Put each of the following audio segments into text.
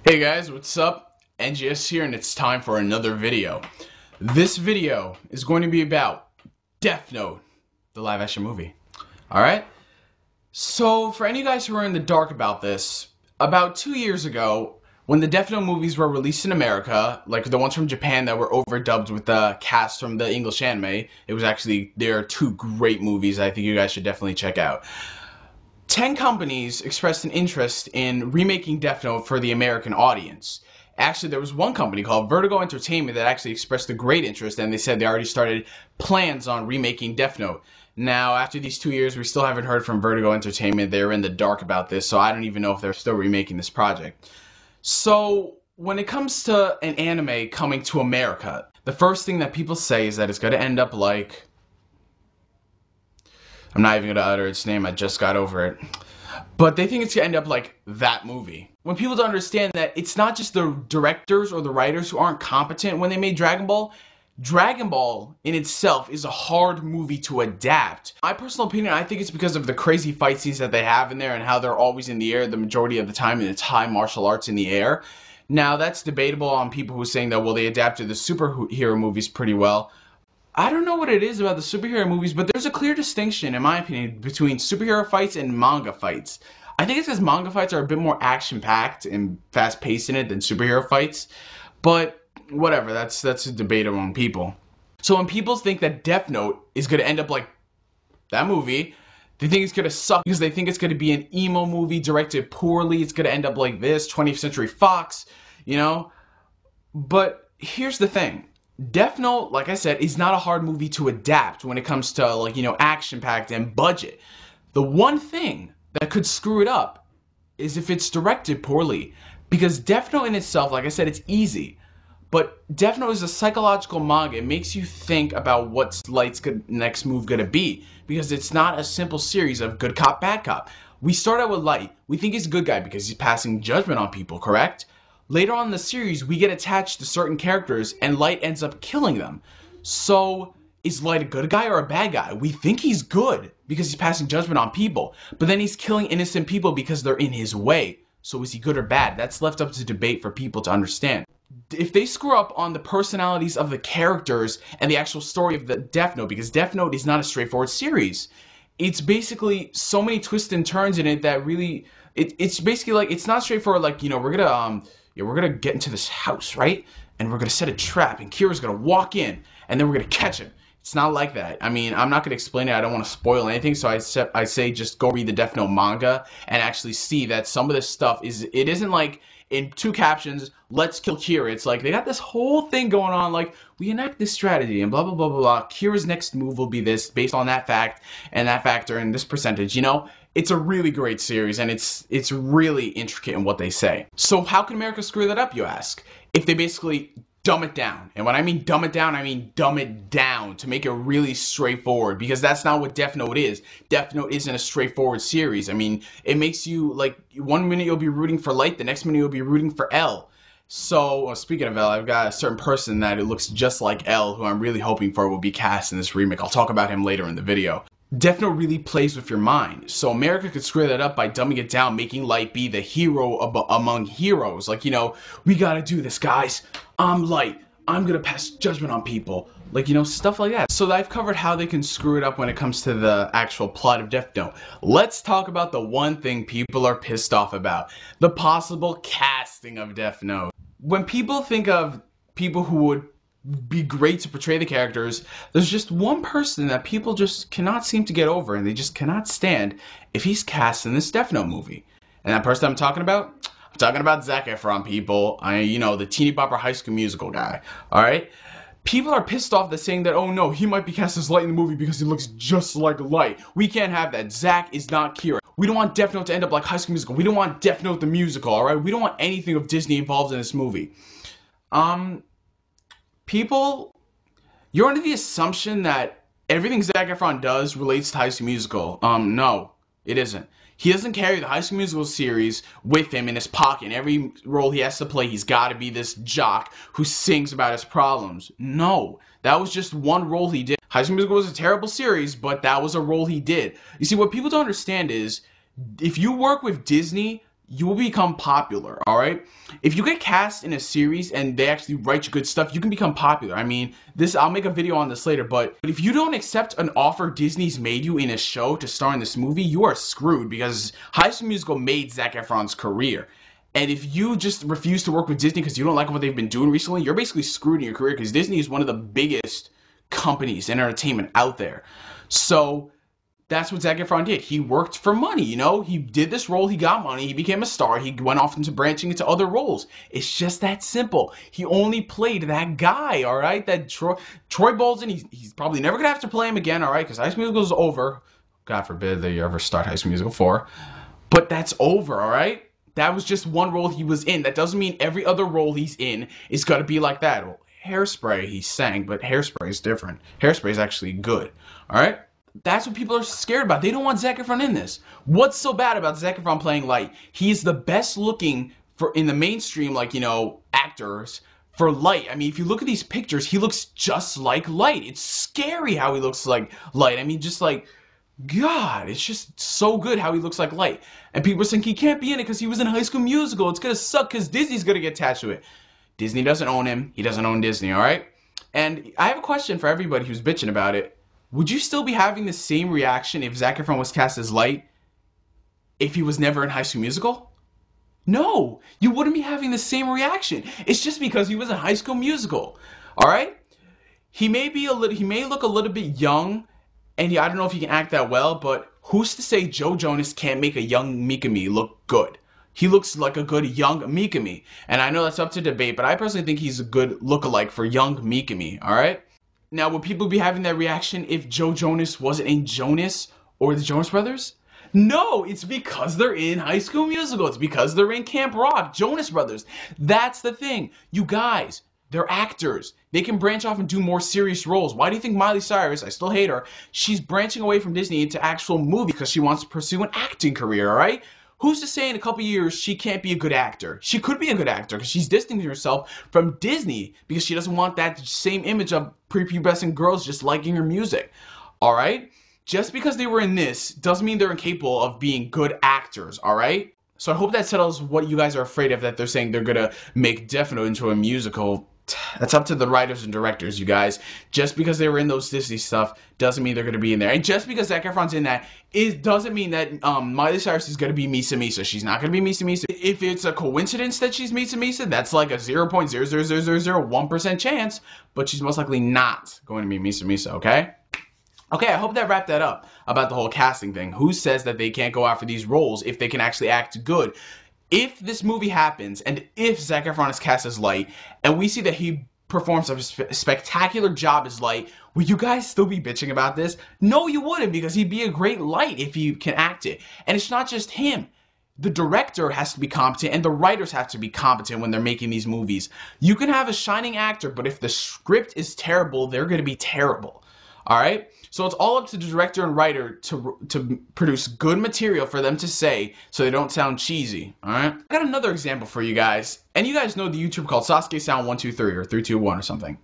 Hey guys, what's up? NGS here, and it's time for another video. This video is going to be about Death Note, the live action movie. Alright? So, for any of you guys who are in the dark about this, about 2 years ago, when the Death Note movies were released in America, like the ones from Japan that were overdubbed with the cast from the English anime, there are two great movies I think you guys should definitely check out. 10 companies expressed an interest in remaking Death Note for the American audience. Actually, there was one company called Vertigo Entertainment that actually expressed a great interest, and they said they already started plans on remaking Death Note. Now, after these 2 years, we still haven't heard from Vertigo Entertainment. They're in the dark about this, so I don't even know if they're still remaking this project. So, when it comes to an anime coming to America, the first thing that people say is that it's going to end up like... I'm not even going to utter its name, I just got over it. But they think it's going to end up like that movie. When people don't understand that it's not just the directors or the writers who aren't competent when they made Dragon Ball. Dragon Ball in itself is a hard movie to adapt. My personal opinion, I think it's because of the crazy fight scenes that they have in there and how they're always in the air the majority of the time, and it's high martial arts in the air. Now, that's debatable on people who are saying that, well, they adapted the superhero movies pretty well. I don't know what it is about the superhero movies, but there's a clear distinction, in my opinion, between superhero fights and manga fights. I think it's because manga fights are a bit more action-packed and fast-paced in it than superhero fights. But whatever, that's a debate among people. So when people think that Death Note is going to end up like that movie, they think it's going to suck because they think it's going to be an emo movie directed poorly. It's going to end up like this, 20th Century Fox, you know? But here's the thing. Death Note, like I said, is not a hard movie to adapt when it comes to, like, you know, action-packed and budget. The one thing that could screw it up is if it's directed poorly. Because Death Note in itself, like I said, it's easy. But Death Note is a psychological manga. It makes you think about what's Light's next move gonna be. Because it's not a simple series of good cop, bad cop. We start out with Light. We think he's a good guy because he's passing judgment on people, correct? Later on in the series, we get attached to certain characters, and Light ends up killing them. So, is Light a good guy or a bad guy? We think he's good, because he's passing judgment on people. But then he's killing innocent people because they're in his way. So is he good or bad? That's left up to debate for people to understand. If they screw up on the personalities of the characters and the actual story of the Death Note, because Death Note is not a straightforward series. It's basically so many twists and turns in it that really... It's basically like, it's not straightforward like, you know, we're gonna get into this house, right? And we're gonna set a trap, and Kira's gonna walk in, and then we're gonna catch him. It's not like that. I mean, I'm not gonna explain it. I don't want to spoil anything, so I say just go read the Death Note manga and actually see that some of this stuff it isn't like in two captions, let's kill Kira. It's like they got this whole thing going on, like we enact this strategy and blah blah blah blah blah. Kira's next move will be this based on that fact and that factor and this percentage. You know. It's a really great series, and it's really intricate in what they say. So how can America screw that up, you ask? If they basically dumb it down. And when I mean dumb it down, I mean dumb it down to make it really straightforward, because that's not what Death Note is. Death Note isn't a straightforward series. I mean, it makes you, like, one minute you'll be rooting for Light, the next minute you'll be rooting for L. So, well, speaking of L, I've got a certain person that it looks just like L, who I'm really hoping for will be cast in this remake. I'll talk about him later in the video. Death Note really plays with your mind, so America could screw that up by dumbing it down, making Light be the hero among heroes. Like, you know, we gotta do this, guys. I'm Light. I'm gonna pass judgment on people. Like, you know, stuff like that. So I've covered how they can screw it up when it comes to the actual plot of Death Note. Let's talk about the one thing people are pissed off about. The possible casting of Death Note. When people think of people who would be great to portray the characters, there's just one person that people just cannot seem to get over, and they just cannot stand if he's cast in this Death Note movie. And that person I'm talking about Zac Efron, people. You know, the teeny bopper High School Musical guy. Alright? People are pissed off that saying that, oh no, he might be cast as Light in the movie because he looks just like Light. We can't have that. Zac is not Kira. We don't want Death Note to end up like High School Musical. We don't want Death Note the musical, alright? We don't want anything of Disney involved in this movie. People, you're under the assumption that everything Zac Efron does relates to High School Musical. No, it isn't. He doesn't carry the High School Musical series with him in his pocket. In every role he has to play, he's got to be this jock who sings about his problems. No, that was just one role he did. High School Musical was a terrible series, but that was a role he did. You see, what people don't understand is, if you work with Disney, you will become popular, all right? If you get cast in a series and they actually write you good stuff, you can become popular. I mean, I'll make a video on this later, but if you don't accept an offer Disney's made you in a show to star in this movie, you are screwed, because High School Musical made Zac Efron's career. And if you just refuse to work with Disney because you don't like what they've been doing recently, you're basically screwed in your career, because Disney is one of the biggest companies in entertainment out there. So that's what Zac Efron did. He worked for money, you know? He did this role, he got money, he became a star, he went off into branching into other roles. It's just that simple. He only played that guy, all right? That Troy Bolton, he's probably never gonna have to play him again, all right? Because High School Musical is over. God forbid that you ever start High School Musical 4. But that's over, all right? That was just one role he was in. That doesn't mean every other role he's in is gonna be like that. Well, Hairspray, he sang, but Hairspray is different. Hairspray is actually good, all right? That's what people are scared about. They don't want Zac Efron in this. What's so bad about Zac Efron playing Light? He's the best looking in the mainstream, like, you know, actors for Light. I mean, if you look at these pictures, he looks just like Light. It's scary how he looks like Light. I mean, just like, God, it's just so good how he looks like Light. And people are saying he can't be in it because he was in High School Musical. It's going to suck because Disney's going to get attached to it. Disney doesn't own him. He doesn't own Disney, all right? And I have a question for everybody who's bitching about it. Would you still be having the same reaction if Zac Efron was cast as Light if he was never in High School Musical? No, you wouldn't be having the same reaction. It's just because he was in High School Musical. All right? He may look a little bit young, and I don't know if he can act that well, but who's to say Joe Jonas can't make a young Mikami look good? He looks like a good young Mikami. And I know that's up to debate, but I personally think he's a good lookalike for young Mikami, all right? Now, would people be having that reaction if Joe Jonas wasn't in Jonas or the Jonas Brothers? No, it's because they're in High School Musical. It's because they're in Camp Rock, Jonas Brothers. That's the thing. You guys, they're actors. They can branch off and do more serious roles. Why do you think Miley Cyrus, I still hate her, she's branching away from Disney into actual movies because she wants to pursue an acting career, all right? Who's to say in a couple years she can't be a good actor? She could be a good actor because she's distancing herself from Disney because she doesn't want that same image of prepubescent girls just liking her music. All right? Just because they were in this doesn't mean they're incapable of being good actors, all right? So I hope that settles what you guys are afraid of, that they're saying they're going to make Death Note into a musical. That's up to the writers and directors, you guys. Just because they were in those Disney stuff doesn't mean they're going to be in there. And just because Zac Efron's in that, it doesn't mean that Miley Cyrus is going to be Misa Misa. She's not going to be Misa Misa. If it's a coincidence that she's Misa Misa, that's like a 0.00001% chance, but she's most likely not going to be Misa Misa, okay? Okay, I hope that wrapped that up about the whole casting thing. Who says that they can't go after these roles if they can actually act good? If this movie happens, and if Zac Efron is cast as Light, and we see that he performs a spectacular job as Light, would you guys still be bitching about this? No, you wouldn't, because he'd be a great Light if he can act it. And it's not just him. The director has to be competent, and the writers have to be competent when they're making these movies. You can have a shining actor, but if the script is terrible, they're going to be terrible. All right? So it's all up to the director and writer to produce good material for them to say so they don't sound cheesy. All right? I got another example for you guys. And you guys know the YouTube called Sasuke Sound 123 or 321 or something.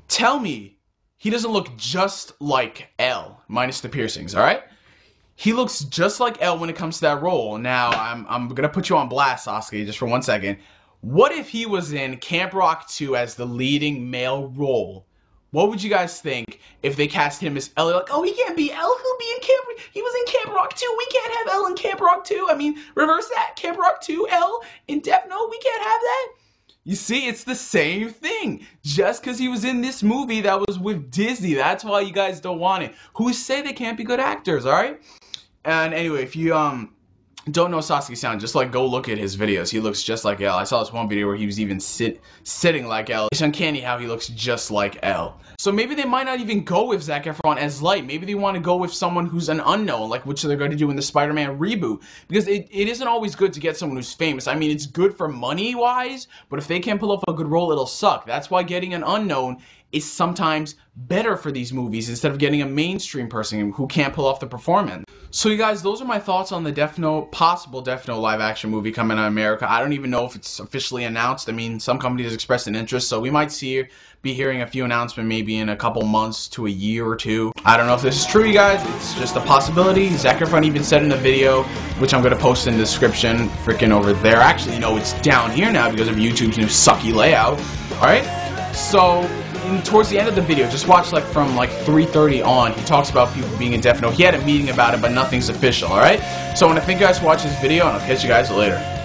Tell me he doesn't look just like L minus the piercings, all right? He looks just like L when it comes to that role. Now, I'm going to put you on blast, Sasuke, just for 1 second. What if he was in Camp Rock 2 as the leading male role? What would you guys think if they cast him as L? Like, oh, he can't be L. He'll be in Camp. He was in Camp Rock 2. We can't have L in Camp Rock 2. I mean, reverse that. Camp Rock 2, L in Death Note. We can't have that. You see, it's the same thing. Just because he was in this movie that was with Disney, that's why you guys don't want it. Who say they can't be good actors, all right? And anyway, if you don't know Sasuke Sound, just like go look at his videos. He looks just like L. I saw this one video where he was even sitting like L. It's uncanny how he looks just like L. So maybe they might not even go with Zac Efron as Light. Maybe they want to go with someone who's an unknown, like which they're going to do in the Spider-Man reboot. Because it isn't always good to get someone who's famous. I mean, it's good for money-wise, but if they can't pull off a good role, it'll suck. That's why getting an unknown is sometimes better for these movies instead of getting a mainstream person who can't pull off the performance. So you guys, those are my thoughts on the Death Note, possible Death Note live action movie coming out of America. I don't even know if it's officially announced. I mean, some companies expressed an interest, so we might be hearing a few announcements maybe in a couple months to a year or two. I don't know if this is true, you guys. It's just a possibility. Zac Efron even said in the video, which I'm going to post in the description, freaking over there. Actually, no, it's down here now because of YouTube's new sucky layout. Alright? So, towards the end of the video, just watch like from like 3:30 on, he talks about people being in Death Note. He had a meeting about it, but nothing's official, alright? So I want to thank you guys for watching this video, and I'll catch you guys later.